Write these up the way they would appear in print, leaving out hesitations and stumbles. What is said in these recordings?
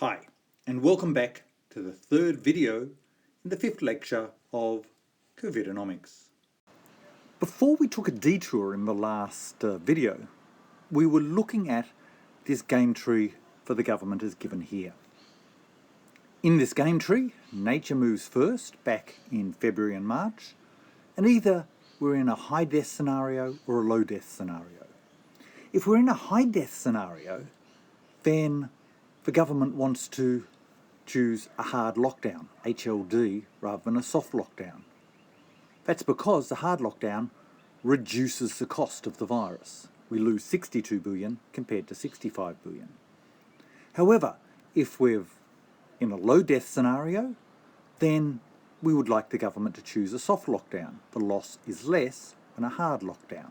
Hi, and welcome back to the third video in the fifth lecture of Covidenomics. Before we took a detour in the last video, we were looking at this game tree for the government as given here. In this game tree, nature moves first back in February and March, and either we're in a high death scenario or a low death scenario. If we're in a high death scenario, then the government wants to choose a hard lockdown, HLD, rather than a soft lockdown. That's because the hard lockdown reduces the cost of the virus. We lose 62 billion compared to 65 billion. However, if we're in a low death scenario, then we would like the government to choose a soft lockdown. The loss is less than a hard lockdown.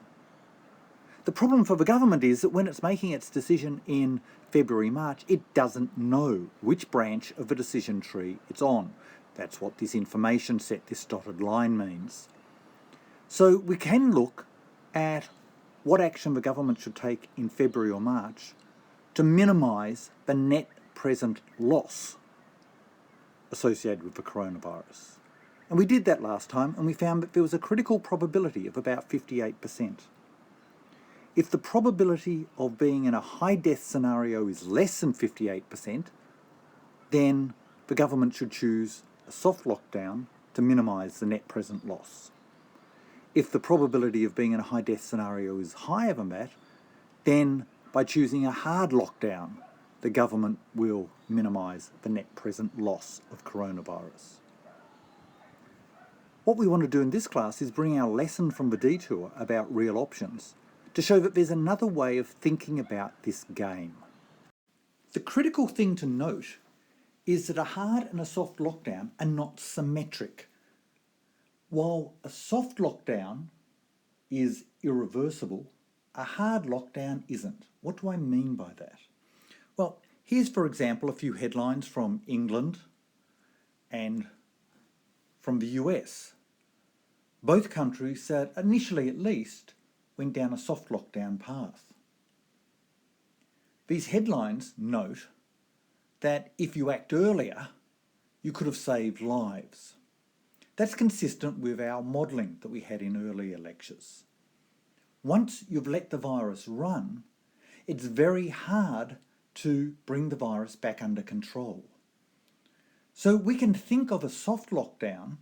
The problem for the government is that when it's making its decision in February, March, it doesn't know which branch of the decision tree it's on. That's what this information set, this dotted line, means. So we can look at what action the government should take in February or March to minimise the net present loss associated with the coronavirus. And we did that last time, and we found that there was a critical probability of about 58%. If the probability of being in a high death scenario is less than 58%, then the government should choose a soft lockdown to minimise the net present loss. If the probability of being in a high death scenario is higher than that, then by choosing a hard lockdown, the government will minimise the net present loss of coronavirus. What we want to do in this class is bring our lesson from the detour about real options to show that there's another way of thinking about this game. The critical thing to note is that a hard and a soft lockdown are not symmetric. While a soft lockdown is irreversible, a hard lockdown isn't. What do I mean by that? Well, here's, for example, a few headlines from England and from the US. Both countries said, initially at least, went down a soft lockdown path. These headlines note that if you act earlier, you could have saved lives. That's consistent with our modelling that we had in earlier lectures. Once you've let the virus run, it's very hard to bring the virus back under control. So we can think of a soft lockdown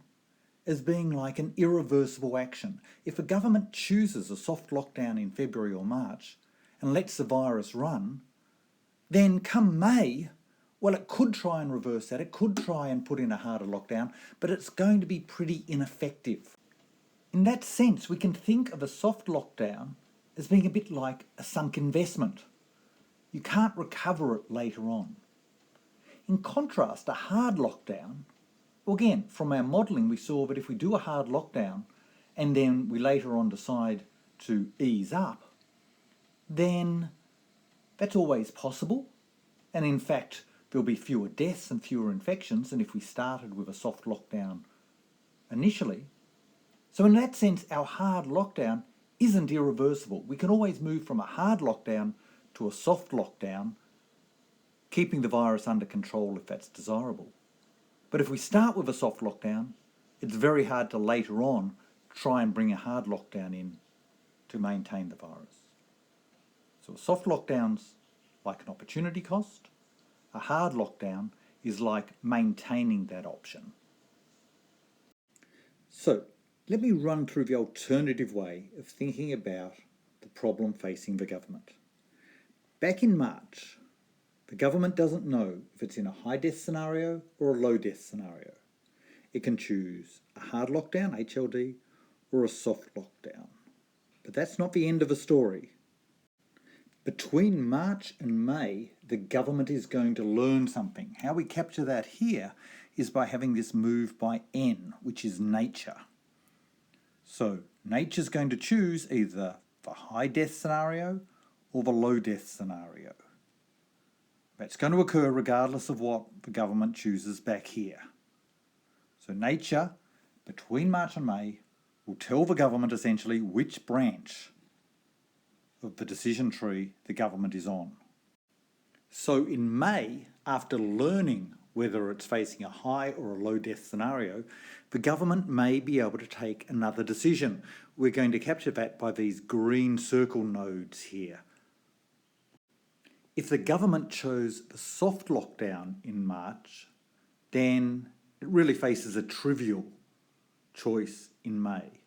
as being like an irreversible action. If a government chooses a soft lockdown in February or March and lets the virus run, then come May, well, it could try and reverse that. It could try and put in a harder lockdown, but it's going to be pretty ineffective. In that sense, we can think of a soft lockdown as being a bit like a sunk investment. You can't recover it later on. In contrast, a hard lockdown, well, again, from our modelling, we saw that if we do a hard lockdown and then we later on decide to ease up, then that's always possible. And in fact, there'll be fewer deaths and fewer infections than if we started with a soft lockdown initially. So in that sense, our hard lockdown isn't irreversible. We can always move from a hard lockdown to a soft lockdown, keeping the virus under control if that's desirable. But if we start with a soft lockdown, it's very hard to later on try and bring a hard lockdown in to maintain the virus. So a soft lockdown's like an opportunity cost. A hard lockdown is like maintaining that option. So let me run through the alternative way of thinking about the problem facing the government. Back in March, the government doesn't know if it's in a high death scenario or a low death scenario. It can choose a hard lockdown, HLD, or a soft lockdown. But that's not the end of the story. Between March and May, the government is going to learn something. How we capture that here is by having this move by N, which is nature. So nature's going to choose either the high death scenario or the low death scenario. That's going to occur regardless of what the government chooses back here. So nature, between March and May, will tell the government essentially which branch of the decision tree the government is on. So in May, after learning whether it's facing a high or a low death scenario, the government may be able to take another decision. We're going to capture that by these green circle nodes here. If the government chose the soft lockdown in March, then it really faces a trivial choice in May.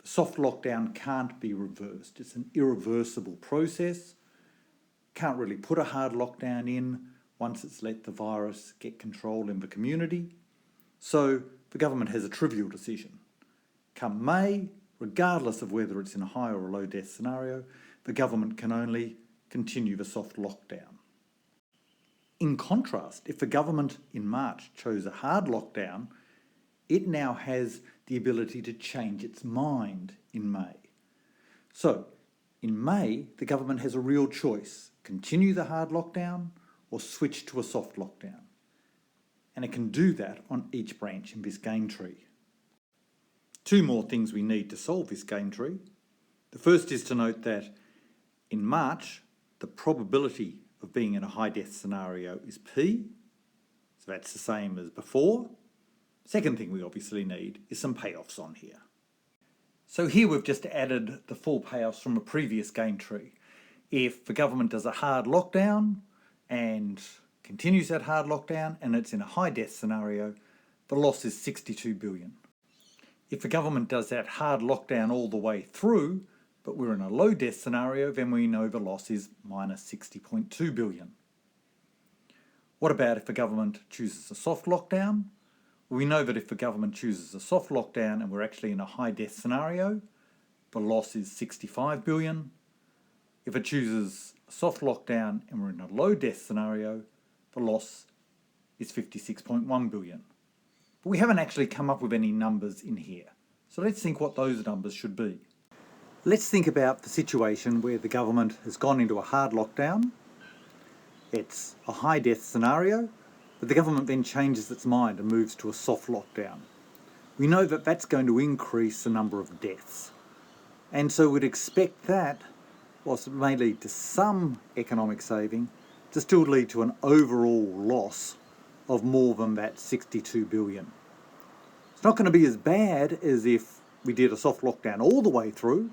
The soft lockdown can't be reversed. It's an irreversible process. Can't really put a hard lockdown in once it's let the virus get control in the community. So the government has a trivial decision. Come May, regardless of whether it's in a high or a low death scenario, the government can only continue the soft lockdown. In contrast, if the government in March chose a hard lockdown, it now has the ability to change its mind in May. So, in May, the government has a real choice: continue the hard lockdown or switch to a soft lockdown. And it can do that on each branch in this game tree. Two more things we need to solve this game tree. The first is to note that in March, the probability of being in a high death scenario is P, so that's the same as before. Second thing we obviously need is some payoffs on here. So here we've just added the full payoffs from a previous game tree. If the government does a hard lockdown and continues that hard lockdown and it's in a high death scenario, the loss is 62 billion. If the government does that hard lockdown all the way through, but we're in a low death scenario, then we know the loss is minus 60.2 billion. What about if the government chooses a soft lockdown? Well, we know that if the government chooses a soft lockdown and we're actually in a high death scenario, the loss is 65 billion. If it chooses a soft lockdown and we're in a low death scenario, the loss is 56.1 billion. But we haven't actually come up with any numbers in here. So let's think what those numbers should be. Let's think about the situation where the government has gone into a hard lockdown. It's a high death scenario, but the government then changes its mind and moves to a soft lockdown. We know that that's going to increase the number of deaths. And so we'd expect that, whilst it may lead to some economic saving, to still lead to an overall loss of more than that 62 billion. It's not going to be as bad as if we did a soft lockdown all the way through,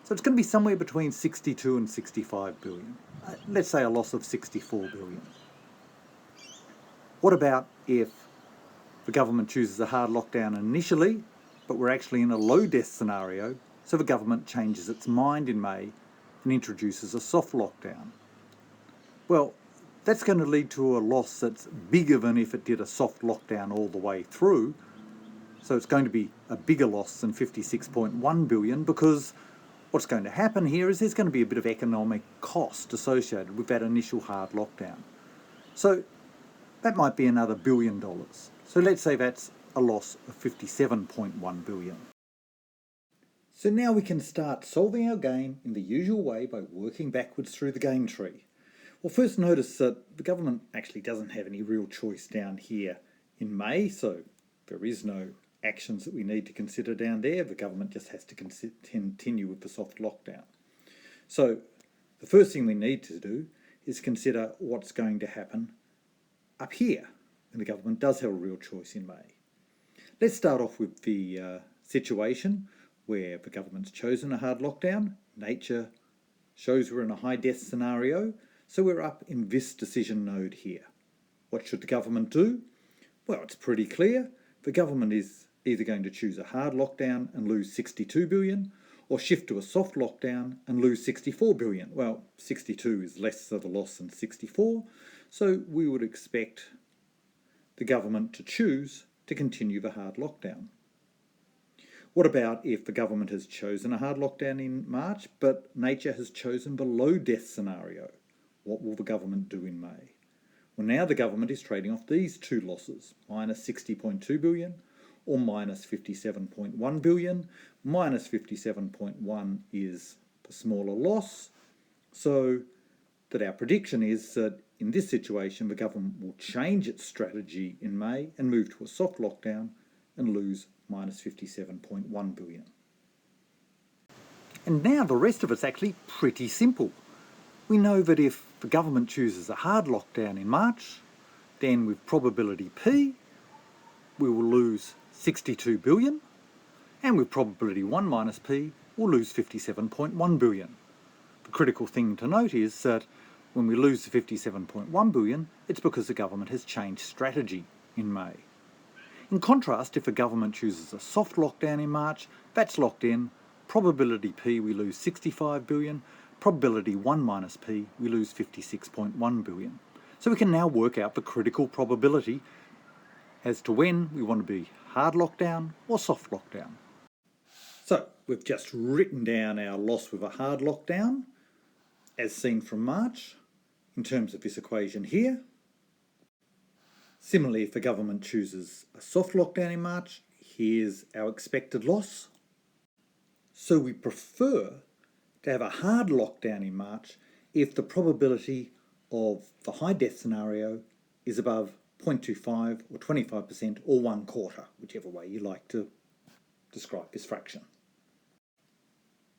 so it's going to be somewhere between 62 and 65 billion. Let's say a loss of 64 billion. What about if the government chooses a hard lockdown initially, but we're actually in a low death scenario, so the government changes its mind in May and introduces a soft lockdown? Well, that's going to lead to a loss that's bigger than if it did a soft lockdown all the way through. So it's going to be a bigger loss than 56.1 billion, because what's going to happen here is there's going to be a bit of economic cost associated with that initial hard lockdown. So that might be another $1 billion. So let's say that's a loss of 57.1 billion. So now we can start solving our game in the usual way by working backwards through the game tree. Well, first notice that the government actually doesn't have any real choice down here in May, so there is no actions that we need to consider down there. The government just has to continue with the soft lockdown. So the first thing we need to do is consider what's going to happen up here when the government does have a real choice in May. Let's start off with the situation where the government's chosen a hard lockdown. Nature shows we're in a high death scenario, so we're up in this decision node here. What should the government do? Well, it's pretty clear. The government is either going to choose a hard lockdown and lose 62 billion, or shift to a soft lockdown and lose 64 billion. Well, 62 is less of a loss than 64, so we would expect the government to choose to continue the hard lockdown. What about if the government has chosen a hard lockdown in March, but nature has chosen the low death scenario? What will the government do in May? Well, now the government is trading off these two losses, minus 60.2 billion or minus 57.1 billion. Minus 57.1 is the smaller loss, so that our prediction is that in this situation the government will change its strategy in May and move to a soft lockdown and lose minus 57.1 billion. And now the rest of it's actually pretty simple. We know that if the government chooses a hard lockdown in March, then with probability P, we will lose 62 billion, and with probability 1 minus P, we'll lose 57.1 billion. The critical thing to note is that when we lose the 57.1 billion, it's because the government has changed strategy in May. In contrast, if a government chooses a soft lockdown in March, that's locked in. Probability P, we lose 65 billion. Probability 1 minus P, we lose 56.1 billion. So we can now work out the critical probability as to when we want to be hard lockdown or soft lockdown. So we've just written down our loss with a hard lockdown, as seen from March, in terms of this equation here. Similarly, if the government chooses a soft lockdown in March, here's our expected loss. So we prefer to have a hard lockdown in March if the probability of the high death scenario is above 0.25 or 25% or 1/4, whichever way you like to describe this fraction.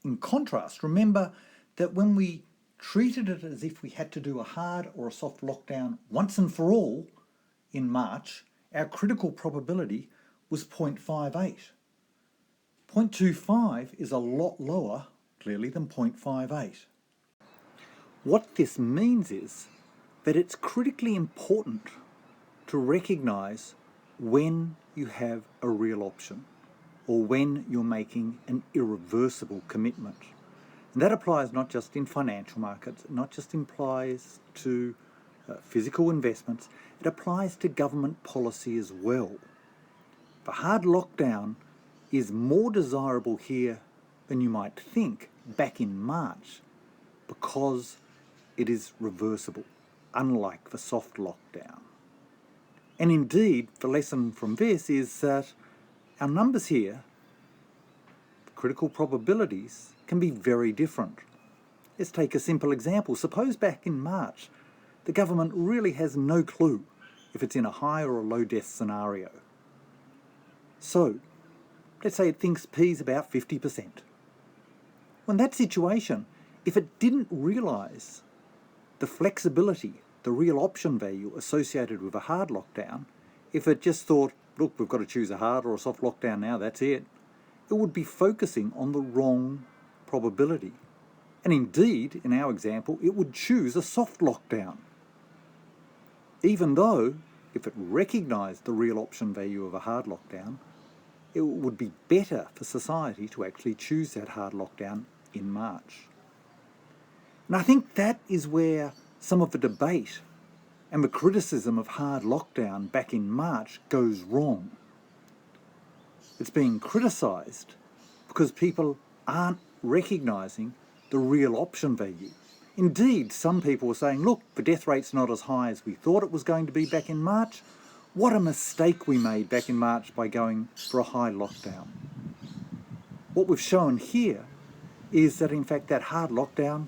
In contrast, remember that when we treated it as if we had to do a hard or a soft lockdown once and for all in March, our critical probability was 0.58. 0.25 is a lot lower, clearly, than 0.58. What this means is that it's critically important to recognise when you have a real option or when you're making an irreversible commitment. And that applies not just in financial markets, not just applies to physical investments, it applies to government policy as well. The hard lockdown is more desirable here than you might think back in March because it is reversible, unlike the soft lockdown. And indeed, the lesson from this is that our numbers here, the critical probabilities, can be very different. Let's take a simple example. Suppose back in March, the government really has no clue if it's in a high or a low death scenario. So, let's say it thinks P is about 50%. Well, in that situation, if it didn't realise the flexibility, the real option value associated with a hard lockdown, if it just thought, look, we've got to choose a hard or a soft lockdown now, that's it would be focusing on the wrong probability. And indeed, in our example, it would choose a soft lockdown. Even though, if it recognised the real option value of a hard lockdown, it would be better for society to actually choose that hard lockdown in March. And I think that is where some of the debate and the criticism of hard lockdown back in March goes wrong. It's being criticised because people aren't recognising the real option value. Indeed, some people were saying, look, the death rate's not as high as we thought it was going to be back in March. What a mistake we made back in March by going for a high lockdown. What we've shown here is that in fact that hard lockdown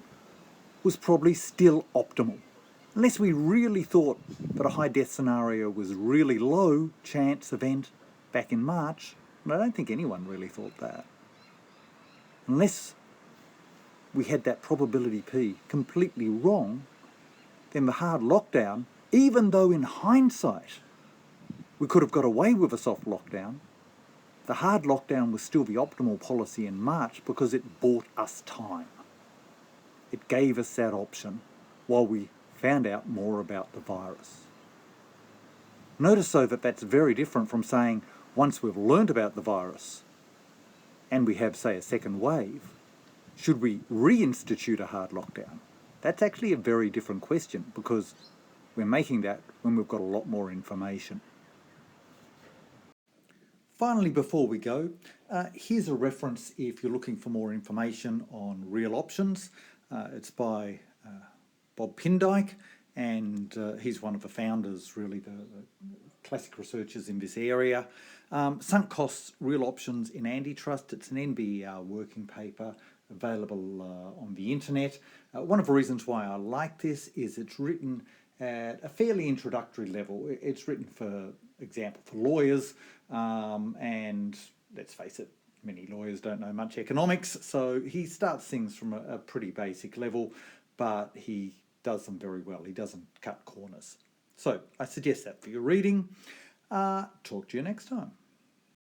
was probably still optimal. Unless we really thought that a high death scenario was really low chance event back in March, and I don't think anyone really thought that. Unless we had that probability P completely wrong, then the hard lockdown, even though in hindsight we could have got away with a soft lockdown, the hard lockdown was still the optimal policy in March because it bought us time. It gave us that option while we found out more about the virus. Notice though that that's very different from saying once we've learned about the virus and we have, say, a second wave, should we reinstitute a hard lockdown? That's actually a very different question because we're making that when we've got a lot more information. Finally, before we go, here's a reference if you're looking for more information on real options. It's by Bob Pindyke, and he's one of the founders, really, the classic researchers in this area. Sunk costs, real options in antitrust. It's an NBER working paper available on the internet. One of the reasons why I like this is it's written at a fairly introductory level. It's written, for example, for lawyers, and let's face it, many lawyers don't know much economics, so he starts things from a pretty basic level, but he does them very well. He doesn't cut corners. So I suggest that for your reading. Talk to you next time.